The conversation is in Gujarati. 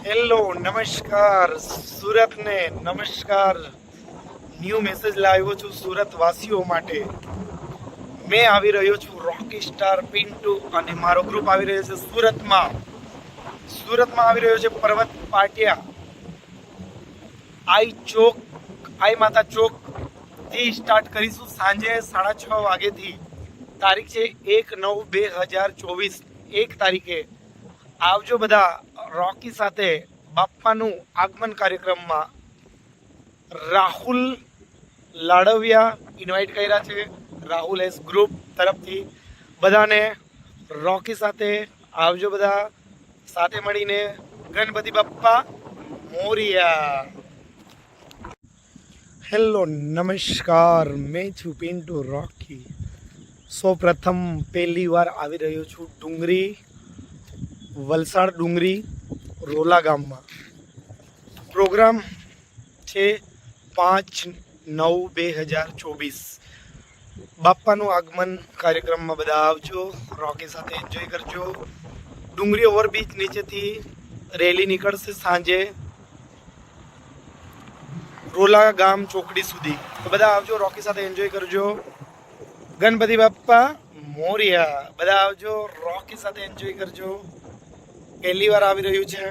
હેલો નમસ્કાર સુરતને નમસ્કાર. ન્યૂ મેસેજ લાવ્યો છું સુરત વાસીઓ માટે. મેં આવી રહ્યો છું રોકી સ્ટાર પિન્ટુ અને મારો ગ્રુપ આવી રહ્યો છે સુરતમાં આવી રહ્યો છે પર્વત પાટિયા આઈ માતા ચોક થી સ્ટાર્ટ કરીશું સાંજે 6:30 વાગ્યેથી. તારીખ છે 1/9/2024. 1 તારીખે આવજો બધા રોકી સાથે બાપ્પાનું આગમન કાર્યક્રમમાં. રાહુલ લાડવિયા ઇન્વાઇટ કર્યા છે રાહુલ એસ ગ્રુપ તરફથી. બધાને રોકી સાથે આવજો, બધા સાથે મળીને ગણપતિ બાપ્પા મોરિયા. હેલો નમસ્કાર, મેં છું પિન્ટુ રોકી. સૌ પ્રથમ પહેલી વાર આવી રહ્યો છું ડુંગરી, વલસાડ ડુંગરી રોલા ગામમાં. પ્રોગ્રામ છે 5/9/2024. બાપ્પાનું આગમન કાર્યક્રમમાં બધા આવજો, રોકી સાથે એન્જોય કરજો. ડુંગરી ઓવરબ્રિજ નીચેથી રેલી નીકળશે સાંજે રોલા ગામ ચોકડી સુધી. તો બધા આવજો, રોકી સાથે એન્જોય કરજો. ગણપતિ બાપ્પા મોરિયા. બધા આવજો, રોકી સાથે એન્જોય કરજો. પહેલી વાર આવી રહ્યું છે.